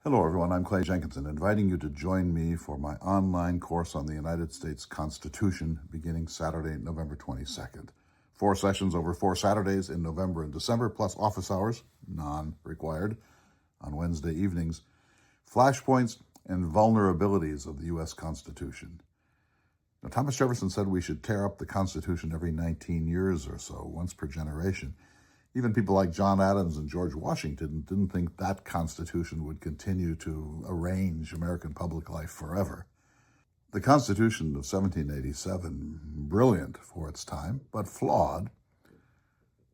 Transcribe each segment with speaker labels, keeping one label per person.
Speaker 1: Hello, everyone. I'm Clay Jenkinson, inviting you to join me for my online course on the United States Constitution beginning Saturday, November 22nd. 4 sessions over 4 Saturdays in November and December, plus office hours, non-required, on Wednesday evenings. Flashpoints and vulnerabilities of the U.S. Constitution. Now, Thomas Jefferson said we should tear up the Constitution every 19 years or so, once per generation. Even people like John Adams and George Washington didn't think that Constitution would continue to arrange American public life forever. The Constitution of 1787, brilliant for its time, but flawed,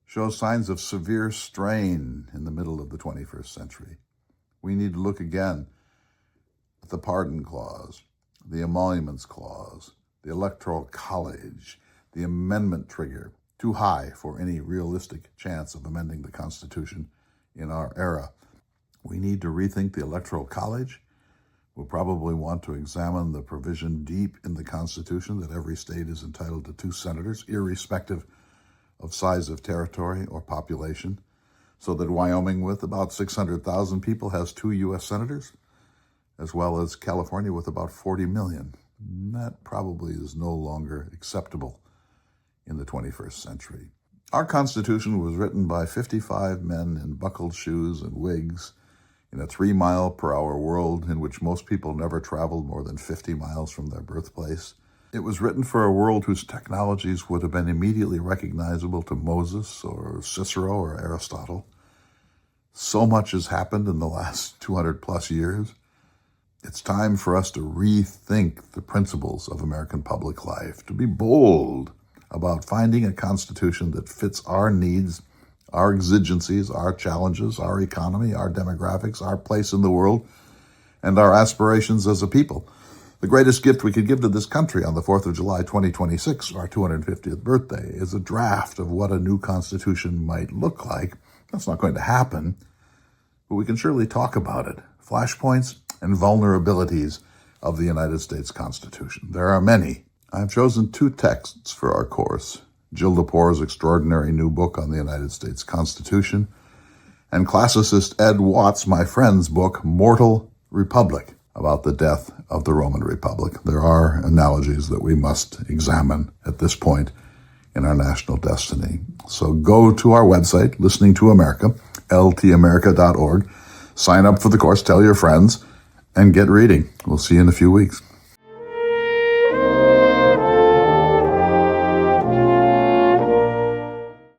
Speaker 1: shows signs of severe strain in the middle of the 21st century. We need to look again at the Pardon Clause, the Emoluments Clause, the Electoral College, the Amendment Trigger, too high for any realistic chance of amending the Constitution in our era. We need to rethink the Electoral College. We'll probably want to examine the provision deep in the Constitution that every state is entitled to 2 senators, irrespective of size of territory or population, so that Wyoming, with about 600,000 people, has 2 U.S. senators, as well as California with about 40 million. That probably is no longer acceptable in the 21st century. Our Constitution was written by 55 men in buckled shoes and wigs in a 3-mile-per-hour world in which most people never traveled more than 50 miles from their birthplace. It was written for a world whose technologies would have been immediately recognizable to Moses or Cicero or Aristotle. So much has happened in the last 200-plus years. It's time for us to rethink the principles of American public life, to be bold about finding a Constitution that fits our needs, our exigencies, our challenges, our economy, our demographics, our place in the world, and our aspirations as a people. The greatest gift we could give to this country on the 4th of July, 2026, our 250th birthday, is a draft of what a new Constitution might look like. That's not going to happen, but we can surely talk about it. Flashpoints and vulnerabilities of the United States Constitution. There are many. I've chosen 2 texts for our course: Jill Lepore's extraordinary new book on the United States Constitution, and classicist Ed Watt's, my friend's book, Mortal Republic, about the death of the Roman Republic. There are analogies that we must examine at this point in our national destiny. So go to our website, Listening to America, ltamerica.org, sign up for the course, tell your friends, and get reading. We'll see you in a few weeks.